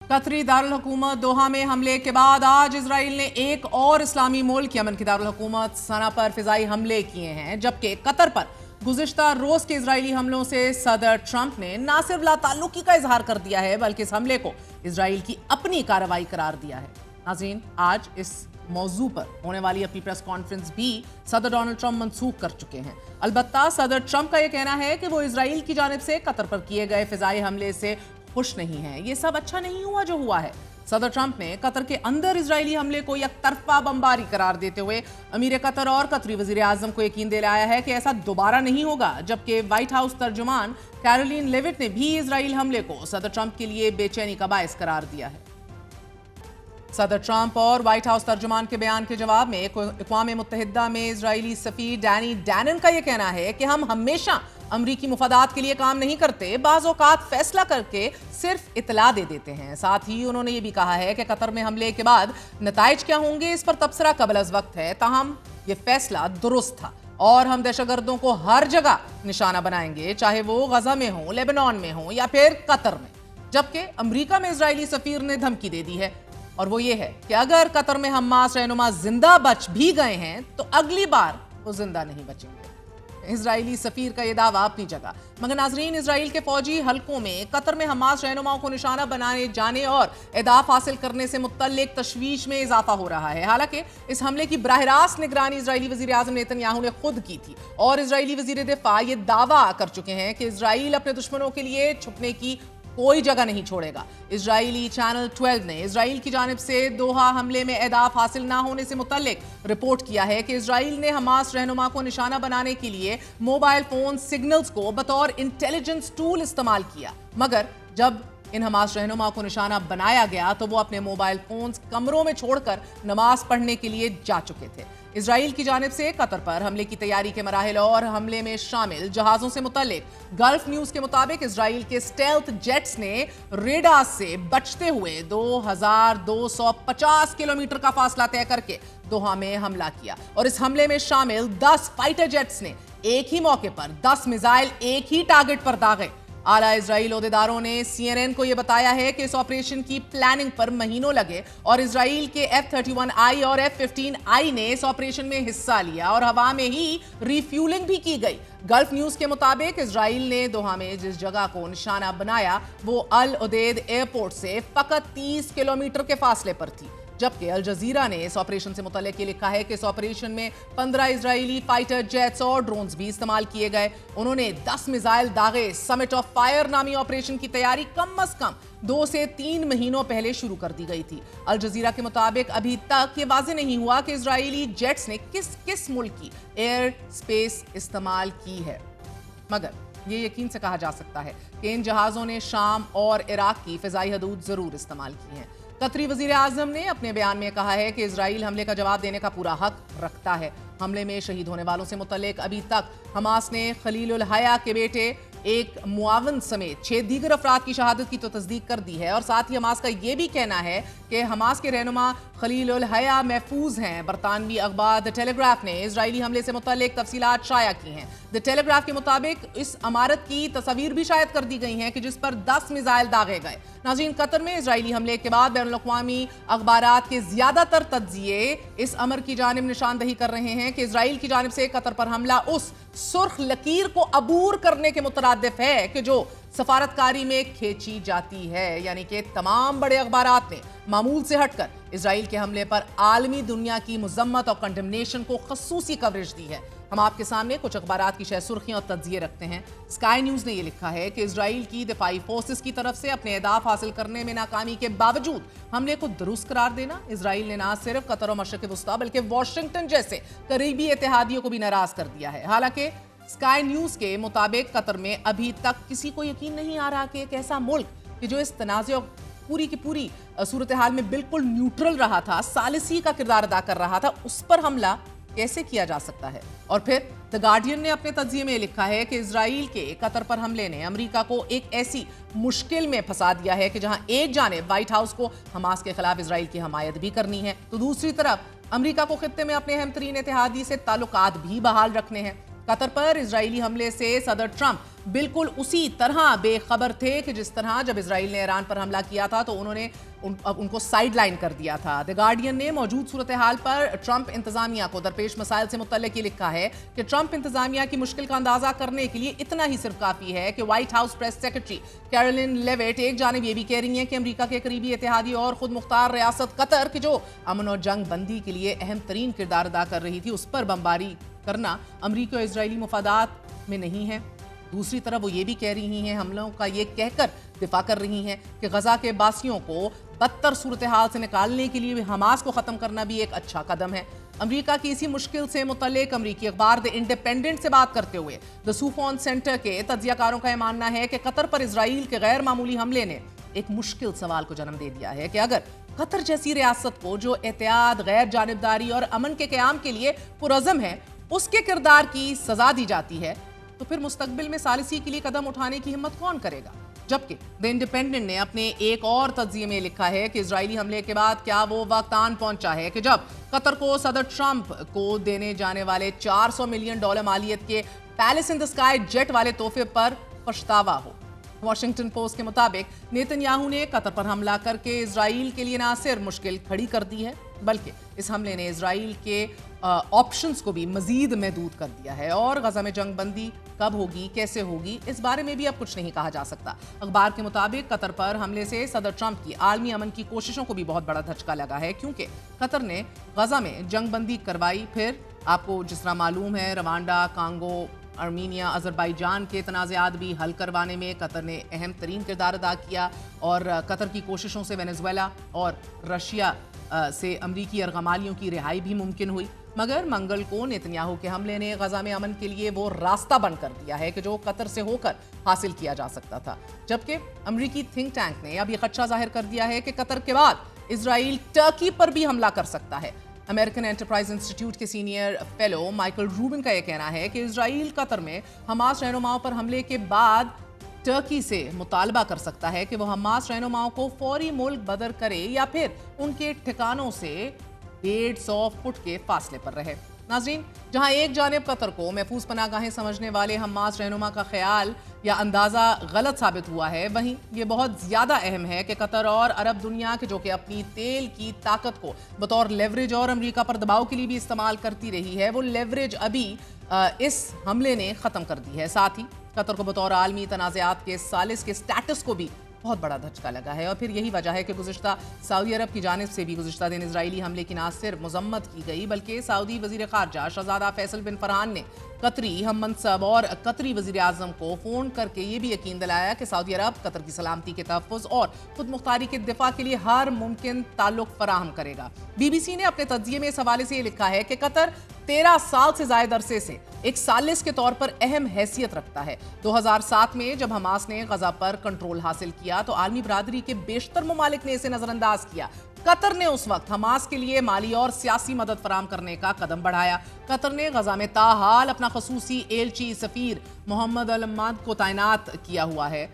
कतरी दारुल हुकूमत दोहा में हमले के बाद आज इजराइल ने एक और इस्लामी मुल्क यमन की दारुल हुकूमत सना पर फिजाई हमले किए हैं, जबकि कतर पर गुज़िश्ता रोज के इजरायली हमलों से सदर ट्रंप ने ना सिर्फ लाताल्लुकी का इजहार कर दिया है बल्कि इस हमले को इजराइल की अपनी कार्रवाई करार दिया है। नाज़रीन, आज इस मौजू पर होने वाली अपनी प्रेस कॉन्फ्रेंस भी सदर डोनाल्ड ट्रंप मनसूख कर चुके हैं। अलबत्ता सदर ट्रंप का यह कहना है कि वो इजराइल की जानिब से कतर पर किए गए फिजाई हमले से खुश नहीं है। ये सब अच्छा नहीं हुआ जो हुआ है। सदर ट्रंप ने कतर के अंदर इजरायली हमले को एक तरफा बमबारी करार देते हुए अमीर कतर और कतरी वजीर आजम को यकीन दिलाया है कि ऐसा दोबारा नहीं होगा, जबकि व्हाइट हाउस तर्जुमान कैरोलिन लेविट ने भी इजराइल हमले को सदर ट्रंप के लिए बेचैनी का बायस करार दिया है। सदर ट्रंप और व्हाइट हाउस तर्जुमान के बयान के जवाब में अक़वाम मुत्तहिदा में इजरायली सफ़ीर डैनी डैनन का यह कहना है कि हम हमेशा अमरीकी मुफादात के लिए काम नहीं करते, बाज़ औक़ात फैसला करके सिर्फ इतला दे देते हैं। साथ ही उन्होंने ये भी कहा है कि कतर में हमले के बाद नताइज क्या होंगे इस पर तबसरा कबल अज़ वक्त है, ताहम ये फैसला दुरुस्त था और हम दहशतगर्दों को हर जगह निशाना बनाएंगे, चाहे वो गजा में हो, लेबनान में हो या फिर कतर में। जबकि अमरीका में इजरायली सफ़ीर ने धमकी दे दी है और वो ये है कि अगर कतर में हमास रहनुमा जिंदा बच भी गए हैं तो अगली बार वो जिंदा नहीं बचेंगे। इजरायली सफीर का यह दावा अपनी जगह, मगर नाजरीन, इजराइल के फौजी हलकों में कतर में हमास रहनुमाओं को निशाना बनाने जाने और अहदाफ हासिल करने से मुत्तल्लिक तशवीश में इजाफा हो रहा है। हालांकि इस हमले की बराह रास्त निगरानी इजरायली वजीर आजम नेतन्याहू ने खुद की थी और इजरायली वजीर दिफा ये दावा कर चुके हैं कि इजराइल अपने दुश्मनों के लिए छुपने की कोई जगह नहीं छोड़ेगा। इजरायली चैनल 12 ने इजराइल की जानिब से दोहा हमले में अहदाफ हासिल ना होने से मुतल्लिक रिपोर्ट किया है कि इजराइल ने हमास रहनुमा को निशाना बनाने के लिए मोबाइल फोन सिग्नल्स को बतौर इंटेलिजेंस टूल इस्तेमाल किया, मगर जब इन हमास रहनुमा को निशाना बनाया गया तो वो अपने मोबाइल फोन्स कमरों में छोड़कर नमाज पढ़ने के लिए जा चुके थे। इजराइल की जानिब से कतर पर हमले की तैयारी के मराहिल और हमले में शामिल जहाजों से मुतल्लिक गल्फ न्यूज के मुताबिक इजराइल के स्टेल्थ जेट्स ने रेडार से बचते हुए 2250 किलोमीटर का फासला तय करके दोहा में हमला किया और इस हमले में शामिल 10 फाइटर जेट्स ने एक ही मौके पर 10 मिसाइल एक ही टारगेट पर दागे। आला इजराइल ओहदेदारों ने CNN को यह बताया है कि इस ऑपरेशन की प्लानिंग पर महीनों लगे और इजराइल के F-31I और F-15I ने इस ऑपरेशन में हिस्सा लिया और हवा में ही रिफ्यूलिंग भी की गई। गल्फ न्यूज के मुताबिक इजराइल ने दोहा में जिस जगह को निशाना बनाया वो अल उदैद एयरपोर्ट से फकत 30 किलोमीटर के फासले पर थी, जबकि अल जजीरा ने इस ऑपरेशन से मुतल्लिक लिखा है कि इस ऑपरेशन में 15 इजरायली फाइटर जेट्स और ड्रोन्स भी इस्तेमाल किए गए। उन्होंने 10 मिसाइल दागे। समिट ऑफ फायर नामी ऑपरेशन की तैयारी कम अज कम 2 से 3 महीनों पहले शुरू कर दी गई थी। अल जजीरा के मुताबिक अभी तक ये वाज़ेह नहीं हुआ कि इजरायली जेट्स ने किस किस मुल्क की एयर स्पेस इस्तेमाल की है, मगर ये यकीन से कहा जा सकता है कि इन जहाज़ों ने शाम और इराक की फिजाई हदूद जरूर इस्तेमाल की हैं। कतरी वजीर आजम ने अपने बयान में कहा है कि इजराइल हमले का जवाब देने का पूरा हक रखता है। हमले में शहीद होने वालों से मुतल्लिक अभी तक हमास ने खलीलुल हया के बेटे एक मुआवन समेत 6 दीगर अफराद की शहादत की तो तस्दीक कर दी है और साथ ही हमास का यह भी कहना है कि हमास के रहनुमा खलीलुल हया महफूज हैं। बरतानवी अखबार द टेलीग्राफ ने इजरायली हमले से मुतल्लिक तफसीलात शाया की हैं। द टेलीग्राफ के मुताबिक इस इमारत की तस्वीर भी शायद कर दी गई हैं कि जिस पर 10 मिसाइल दागे गए। नाज़रीन, कतर में इजरायली हमले के बाद बैनुल अक़वामी अखबारात के ज्यादातर तज्जिए इस अमर की जानिब निशानदही कर रहे हैं कि इजराइल की जानिब से कतर पर हमला उस सुर्ख लकीर को अबूर करने के मुतरादिफ है कि जो सफारतकारी में खींची जाती है, यानी कि तमाम बड़े अखबारात ने मामूल से हटकर इजराइल के हमले पर आलमी दुनिया की मुजम्मत और कंडेमनेशन को खसूसी कवरेज दी है। हम आपके सामने कुछ अखबारात की शह सुर्खियां और तज्जिए रखते हैं। स्काई न्यूज ने यह लिखा है कि इजराइल की दिफाई फोर्सेस की तरफ से अपने अहदाफ हासिल करने में नाकामी के बावजूद हमले को दुरुस्त करार देना। इजराइल ने न सिर्फ कतर और मशरिक़ वस्ता बल्कि वाशिंगटन जैसे करीबी इत्तेहादियों को भी नाराज कर दिया है। हालांकि स्काई न्यूज के मुताबिक कतर में अभी तक किसी को यकीन नहीं आ रहा कि एक ऐसा मुल्क कि जो इस तनाज़ पूरी की पूरी सूरत हाल में बिल्कुल न्यूट्रल रहा था, सालिसी का किरदार अदा कर रहा था, उस पर हमला कैसे किया जा सकता है। और फिर द गार्डियन ने अपने तज्जिए में लिखा है कि इजराइल के कतर पर हमले ने अमेरिका को एक ऐसी मुश्किल में फंसा दिया है कि जहां एक जानिब व्हाइट हाउस को हमास के खिलाफ इजराइल की हमायत भी करनी है, तो दूसरी तरफ अमेरिका को खित्ते में अपने अहम तरीन इत्तेहादी से ताल्लुकात भी बहाल रखने हैं। कतर पर इजरायली हमले से सदर ट्रंप بالکل اسی طرح بے خبر تھے کہ جس طرح جب اسرائیل نے ایران پر حملہ کیا تھا تو انہوں نے ان کو سائیڈ لائن کر دیا تھا۔ دی گارڈین نے موجود صورتحال پر ٹرمپ انتظامیہ کو درپیش مسائل سے متعلق یہ لکھا ہے کہ ٹرمپ انتظامیہ کی مشکل کا اندازہ کرنے کے لیے اتنا ہی صرف کافی ہے کہ White House press secretary Karoline Leavitt ایک جانب یہ بھی کہہ رہی ہیں کہ امریکہ کے قریبی اتحادی اور خود مختار ریاست قطر کی جو امن اور جنگ بندی کے لیے اہم ترین کردار ادا کر رہی تھی، اس پر بمباری کرنا امریکی اور اسرائیلی مفادات میں نہیں ہے۔ دوسری طرف وہ یہ بھی کہہ رہی ہیں، حملوں کا یہ کہہ کر دفاع کر رہی ہیں کہ غزہ کے باسیوں کو بدتر صورتحال سے نکالنے کے لیے حماس کو ختم کرنا بھی ایک اچھا قدم ہے۔ امریکہ کی اسی مشکل سے متعلق امریکی اخبار دی انڈیپینڈنٹ سے بات کرتے ہوئے دی سوفون سینٹر کے تجزیہ کاروں کا یہ ماننا ہے کہ قطر پر اسرائیل کے غیر معمولی حملے نے ایک مشکل سوال کو جنم دے دیا ہے کہ اگر قطر جیسی ریاست کو جو احتیاط، غیر جانبداری اور امن کے قیام کے لیے پرعزم ہے، اس کے کردار کی سزا دی جاتی ہے تو پھر مستقبل میں ثالثی کے لیے قدم اٹھانے کی ہمت کون کرے گا؟ جبکہ دی انڈیپینڈنٹ نے اپنے ایک اور تجزیے میں لکھا ہے کہ اسرائیلی حملے کے بعد کیا وہ وقت آن پہنچا ہے کہ جب قطر کو صدر ٹرمپ کو دینے جانے والے $400 ملین مالیت کے پیلس ان دی اسکائی جیٹ والے تحفے پر پچھتاوا ہو۔ واشنگٹن پوسٹ کے مطابق نیتن یاہو نے قطر پر حملہ کر کے اسرائیل کے لیے نہ صرف مشکل کھڑی کر دی ہے بلکہ اس حملے نے اسرائیل کے آپشنز کو بھی مزید محدود کر دیا ہے، اور غزہ میں جنگ بندی کب ہوگی، کیسے ہوگی، اس بارے میں بھی اب کچھ نہیں کہا جا سکتا۔ اخبار کے مطابق قطر پر حملے سے صدر ٹرمپ کی عالمی امن کی کوششوں کو بھی بہت بڑا دھچکا لگا ہے، کیونکہ قطر نے غزہ میں جنگ بندی کروائی، پھر آپ کو جس طرح معلوم ہے روانڈا، کانگو، ارمینیا، آذربائیجان کے تنازعات بھی حل کروانے میں قطر نے اہم ترین کردار ادا کیا، اور قطر کی کوششوں سے وینزویلا اور رشیا سے امریکی ارغمالیوں کی رہائی بھی ممکن ہوئی، مگر منگل کو نیتن یاہو کے حملے نے غزہ میں امن کے لیے وہ راستہ بند کر دیا ہے کہ جو قطر سے ہو کر حاصل کیا جا سکتا تھا۔ جبکہ امریکی تھنک ٹینک نے اب یہ خدشہ ظاہر کر دیا ہے کہ قطر کے بعد اسرائیل ٹرکی پر بھی حملہ کر سکتا ہے۔ امریکن انٹرپرائز انسٹیٹیوٹ کے سینئر فیلو مائیکل روبن کا یہ کہنا ہے کہ اسرائیل قطر میں حماس رہنماؤں پر حملے کے بعد ٹرکی سے مطالبہ کر سکتا ہے کہ وہ حماس رہنماؤں کو فوری ملک بدر کرے یا پھر ان کے ٹھکانوں سے 150 فٹ کے فاصلے پر رہے۔ ناظرین، جہاں ایک جانب قطر کو محفوظ پناہ گاہیں سمجھنے والے حماس رہنما کا خیال یا اندازہ غلط ثابت ہوا ہے، وہیں یہ بہت زیادہ اہم ہے کہ قطر اور عرب دنیا کے جو کہ اپنی تیل کی طاقت کو بطور لیوریج اور امریکہ پر دباؤ کے لیے بھی استعمال کرتی رہی ہے، وہ لیوریج ابھی اس حملے نے ختم کر دی ہے۔ ساتھ ہی قطر کو بطور عالمی تنازعات کے ثالث کے سٹیٹس کو بھی بہت بڑا دھچکا لگا ہے، اور پھر یہی وجہ ہے کہ گزشتہ سعودی عرب کی جانب سے بھی گزشتہ دن اسرائیلی حملے کی نہ صرف مذمت کی گئی بلکہ سعودی وزیر خارجہ شہزادہ فیصل بن فرحان نے قطری ہم منصب اور قطری وزیر اعظم کو فون کر کے یہ بھی یقین دلایا کہ سعودی عرب قطر کی سلامتی کے تحفظ اور خود مختاری کے دفاع کے لیے ہر ممکن تعلق فراہم کرے گا۔ بی بی سی نے اپنے تجزیے میں اس حوالے سے یہ لکھا ہے کہ قطر 13 سال سے زائد عرصے سے ایک ثالث کے طور پر اہم حیثیت رکھتا ہے۔ 2007 میں جب حماس نے غزہ پر کنٹرول حاصل کیا تو عالمی برادری کے بیشتر ممالک نے اسے نظر انداز کیا۔ قطر نے اس وقت حماس کے لیے مالی اور سیاسی مدد فراہم کرنے کا قدم بڑھایا۔ قطر نے غزہ میں تاحال اپنا خصوصی ایلچی سفیر محمد الماد کو تعینات کیا ہوا ہے،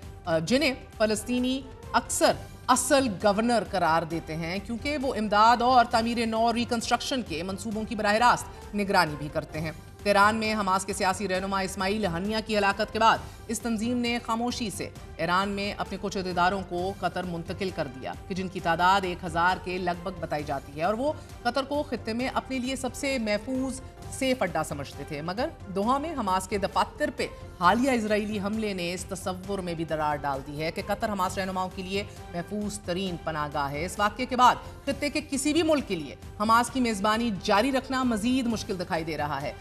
جنہیں فلسطینی اکثر اصل گورنر قرار دیتے ہیں کیونکہ وہ امداد اور تعمیر نو ریکنسٹرکشن کے منصوبوں کی براہ راست نگرانی بھی کرتے ہیں۔ تہران میں حماس کے سیاسی رہنما اسماعیل ہنیہ کی ہلاکت کے بعد اس تنظیم نے خاموشی سے ایران میں اپنے کچھ عہدیداروں کو قطر منتقل کر دیا کہ جن کی تعداد 1000 کے لگ بھگ بتائی جاتی ہے، اور وہ قطر کو خطے میں اپنے لیے سب سے محفوظ سیف اڈا سمجھتے تھے، مگر دوحہ میں حماس کے دفاتر پہ حالیہ اسرائیلی حملے نے اس تصور میں بھی درار ڈال دی ہے کہ قطر حماس رہنماؤں کے لیے محفوظ ترین پناہ گاہ ہے۔ اس واقعے کے بعد خطے کے کسی بھی ملک کے لیے حماس کی میزبانی جاری رکھنا مزید مشکل دکھائی دے رہا ہے۔